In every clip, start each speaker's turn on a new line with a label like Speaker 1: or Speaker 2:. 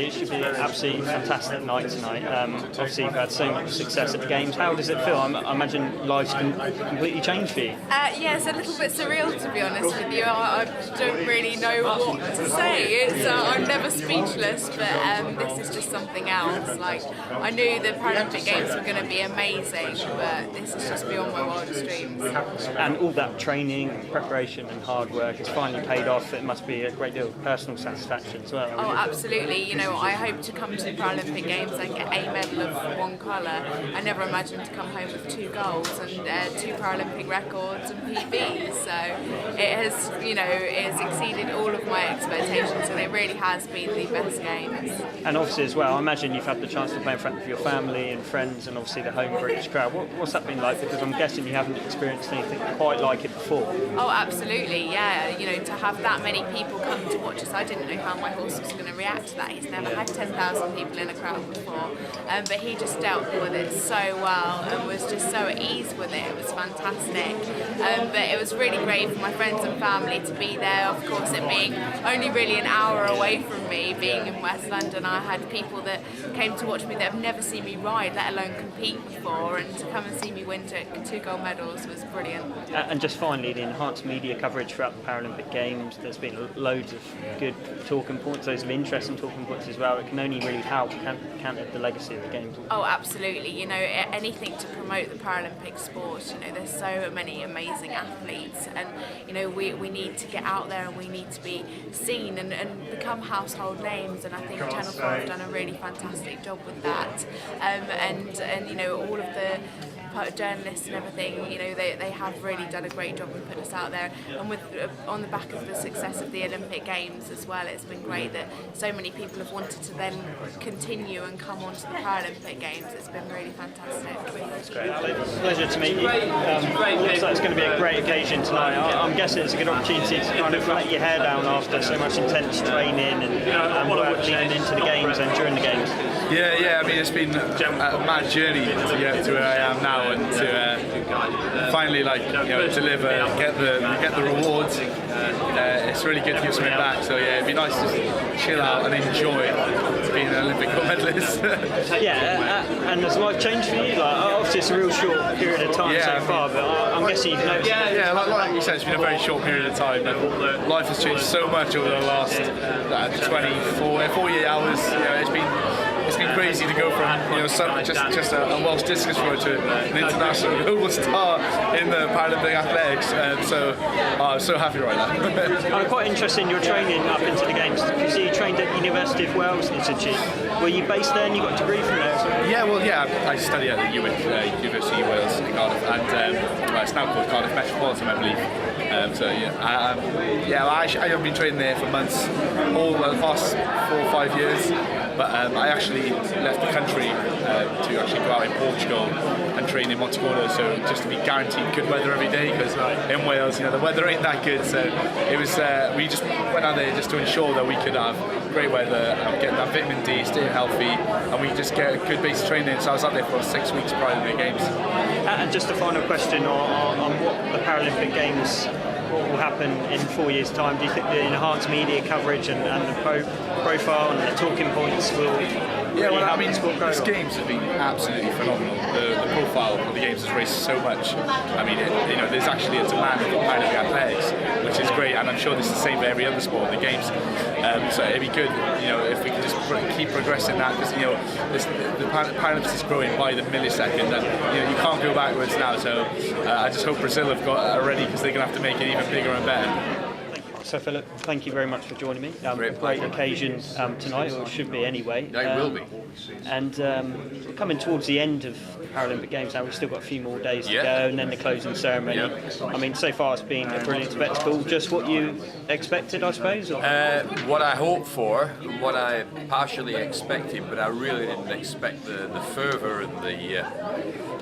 Speaker 1: it should be an absolutely fantastic night tonight. Obviously, you've had so much success at the Games. How does it feel? I imagine life's completely changed for you.
Speaker 2: Yeah, it's a little bit surreal, to be honest with you. I don't really know what to say. I'm never speechless, but this is just something else. Like, I knew the Paralympic Games were going to be amazing, but this is just beyond my wildest dreams.
Speaker 1: And all that training, preparation and hard work has finally paid off. It must be a great deal of personal satisfaction as well.
Speaker 2: Oh, absolutely. You know, I hope to come to the Paralympic Games and get a medal of one colour. I never imagined to come home with 2 golds and 2 Paralympic records and PBs. So it has, it has exceeded all of my expectations, and it really has been the best Games.
Speaker 1: And obviously as well, I imagine you've had the chance to play in front of your family and friends and obviously the home British crowd. What's that been like? Because I'm guessing you haven't experienced anything quite like it before.
Speaker 2: Oh, absolutely, yeah. To have that many people come to watch us, I didn't know how my horse was going to react to that. He's never had 10,000 people in a crowd before, but he just dealt with it so well and was just so at ease with it. It was fantastic. But it was really great for my friends and family to be there. Of course, it being only really an hour away from me, being in West London, I had people that came to watch me that have never seen me ride, let alone compete before, and to come and see me win 2 gold medals was brilliant.
Speaker 1: And just finally, the enhanced media coverage throughout the Paralympic Games, there's been loads of good talking points, loads of interesting talking points as well. It can only really help counter the legacy of the Games.
Speaker 2: Oh, absolutely. Anything to promote the Paralympic sport. There's so many amazing athletes, and we need to get out there and we need to be seen and become household names, and I think Channel 4 have done a really fantastic job with that. And all of the journalists and everything, they have really done a great job of putting us out there, and with on the back of the success of the Olympic Games as well, it's been great that so many people have wanted to then continue and come on to the Paralympic Games. It's been really fantastic.
Speaker 1: It's great. Pleasure to meet you. Looks like it's going to be a great occasion tonight. I'm guessing it's a good opportunity to kind of let your hair down after so much intense training and work leading into the Games and during the Games.
Speaker 3: Yeah. I mean, it's been a mad journey to get to where I am now, and to finally deliver, get the rewards. It's really good to give something back. So yeah, it'd be nice to chill out and enjoy being an Olympic gold medalist.
Speaker 1: And has life changed for you? Obviously it's a real short period of time so far, but I'm guessing you've noticed.
Speaker 3: Yeah, like you said, it's been a very short period of time, and life has changed so much over the last 48 hours. It's been crazy to go from just a Welsh discus thrower to an international global star in the Paralympic athletics. I'm so happy right now.
Speaker 1: I'm quite interested in your training up into the Games, because you trained at University of Wales Institute. Were you based there and you got a degree from there?
Speaker 3: I studied at the UWIC, University of Wales in Cardiff, and it's now called Cardiff Metropolitan, I believe. I have been training there for months, all the past 4 or 5 years. But I actually left the country to actually go out in Portugal and train in Montegordo, so just to be guaranteed good weather every day, because in Wales, the weather ain't that good. So it was we just went out there just to ensure that we could have great weather, get that vitamin D, stay healthy, and we just get a good base of training. So I was out there for 6 weeks prior to the Games.
Speaker 1: And just a final question on what the Paralympic Games, what will happen in 4 years' time? Do you think the enhanced media coverage and the profile and the talking points will
Speaker 3: these Games have been absolutely phenomenal. The profile of the Games has raised so much. I mean, there's actually a demand for Paralympic athletics, which is great, and I'm sure this is the same for every other sport in the Games. So it'd be good, if we can just keep progressing that, because the Paralympics is growing by the millisecond, and you can't go backwards now. So I just hope Brazil have got ready, because they're going to have to make it even bigger and better.
Speaker 1: So Philip, thank you very much for joining me. Great occasion tonight, or it should be anyway.
Speaker 4: No, it will be.
Speaker 1: And coming towards the end of the Paralympic Games now, we've still got a few more days to go, and then the closing ceremony. I mean, so far it's been a brilliant spectacle. Just what you expected, I suppose?
Speaker 4: What I hoped for, what I partially expected, but I really didn't expect the fervour and the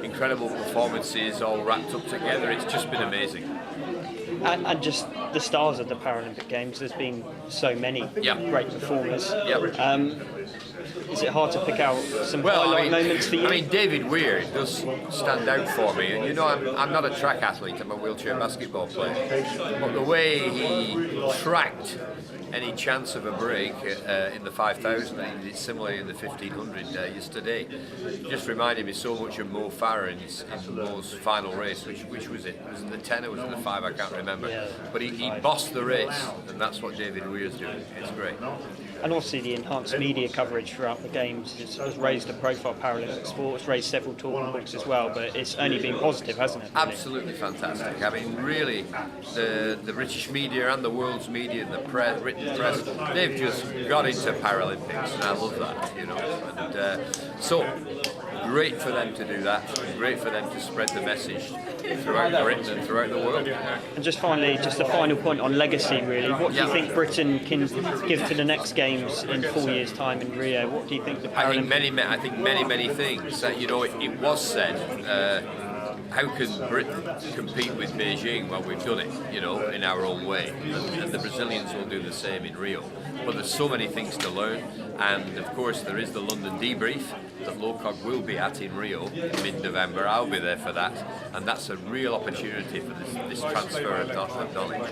Speaker 4: incredible performances all wrapped up together. It's just been amazing.
Speaker 1: And just the stars of the Paralympic Games, there's been so many great performers. Is it hard to pick out some highlight moments for you?
Speaker 4: I mean, David Weir does stand out for me. And I'm not a track athlete, I'm a wheelchair basketball player. But the way he tracked any chance of a break in the 5,000. It's similar in the 1,500 yesterday. It just reminded me so much of Mo Farah's in Mo's final race, which was it? Was it the 10 or was it the 5? I can't remember. But he bossed the race, and that's what David Weir's doing. It's great.
Speaker 1: And obviously the enhanced media coverage throughout the Games has raised the profile of Paralympic sport. It's raised several talking books as well, but it's only been positive, hasn't it?
Speaker 4: Absolutely fantastic. I mean, really, the British media and the world's media, the press, written press, they've just got into Paralympics, and I love that, you know. And so great for them to do that. Great for them to spread the message throughout Britain and throughout the world.
Speaker 1: And just finally, just a final point on legacy, really. What do you think Britain can give to the next Games in 4 years' time in Rio? What do you think the Paralympics?
Speaker 4: I think many things. You know, it was said, how can Britain compete with Beijing? Well, we've done it, you know, in our own way, and the Brazilians will do the same in Rio. But there's so many things to learn, and of course there is the London debrief that Lowcock will be at in Rio in mid-November. I'll be there for that, and that's a real opportunity for this transfer of knowledge.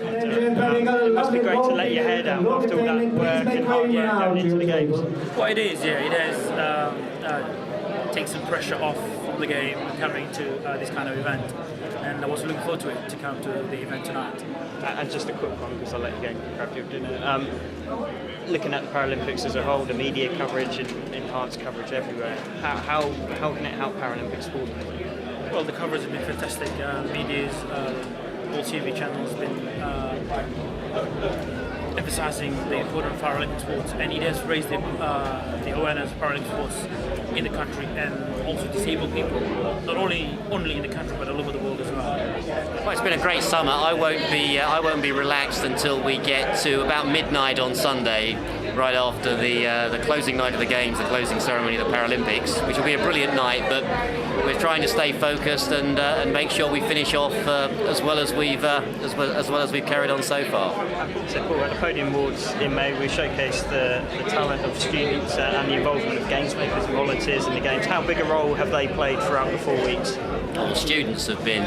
Speaker 1: It must be great to let your hair down after all that work and hard work going into the Games.
Speaker 5: Well, it is, yeah, it has take some pressure off from the game coming to this kind of event, and I was looking forward to it, to come to the event tonight.
Speaker 1: And just a quick one, because I'll let you go and grab your dinner. Looking at the Paralympics as a whole, the media coverage and enhanced coverage everywhere, how can it help Paralympic sport?
Speaker 5: Well, the coverage has been fantastic. Media's, all TV channels have been emphasising the importance of Paralympic sports, and it has raised the awareness of Paralympic sports in the country, and also disabled people, not only in the country but all over the world as well.
Speaker 6: Well, it's been a great summer. I won't be relaxed until we get to about midnight on Sunday, right after the closing night of the Games, the closing ceremony of the Paralympics, which will be a brilliant night. But we're trying to stay focused and make sure we finish off as well as we've carried on so far.
Speaker 1: So, Paul, at the Podium Awards in May, we showcased the talent of students and the involvement of games makers and volunteers in the Games. How big a role have they played throughout the 4 weeks?
Speaker 6: Well, the students have been,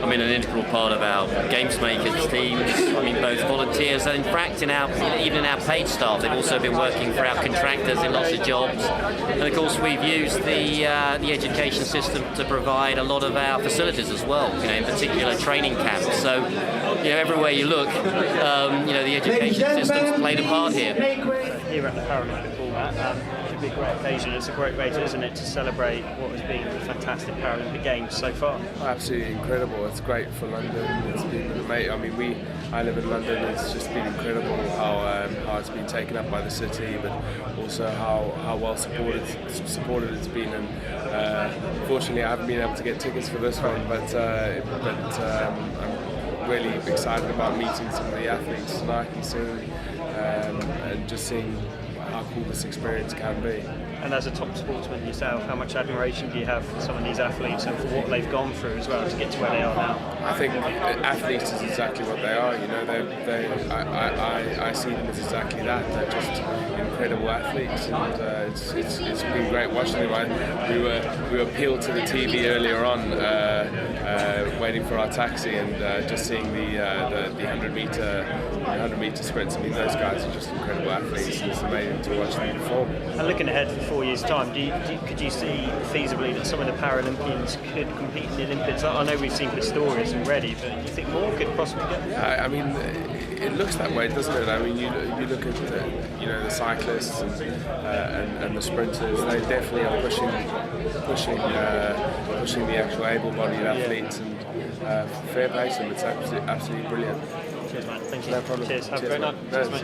Speaker 6: an integral part of our Games Makers teams. Both volunteers and in fact even in our paid staff, they've also been working for our contractors in lots of jobs. And of course we've used the education system to provide a lot of our facilities as well, in particular training camps. So, everywhere you look, the education system's played a part here.
Speaker 1: Here at the Paralympic format, it should be a great occasion. It's a great way, isn't it, to celebrate what has been a fantastic Paralympic Games so far?
Speaker 7: Absolutely incredible. It's great for London. It's been amazing. I live in London. It's just been incredible how it's been taken up by the city, but also how well supported it's been. And unfortunately, I haven't been able to get tickets for this one, but I'm really excited about meeting some of the athletes tonight and soon, and just seeing how cool this experience can be.
Speaker 1: And as a top sportsman yourself, how much admiration do you have for some of these athletes and for what they've gone through as well to get to where they are now?
Speaker 7: I think athletes is exactly what they are. I see them as exactly that. They're just incredible athletes, and it's been great watching them. We were peeled to the TV earlier on, waiting for our taxi, and just seeing the 100 meter sprints. Those guys are just incredible athletes, and it's amazing to watch them perform.
Speaker 1: And looking ahead for 4 years' time, could you see feasibly that some of the Paralympians could compete in the Olympics? I know we've seen Pistorius already, but do you think more could possibly get there?
Speaker 7: It looks that way, doesn't it? You look at the cyclists and the sprinters. They definitely are pushing the actual able-bodied athletes, and fair play to them. It's absolutely brilliant.
Speaker 1: Cheers, mate. Thank you.
Speaker 7: No problem.
Speaker 1: Cheers. Have a great night. Cheers, mate.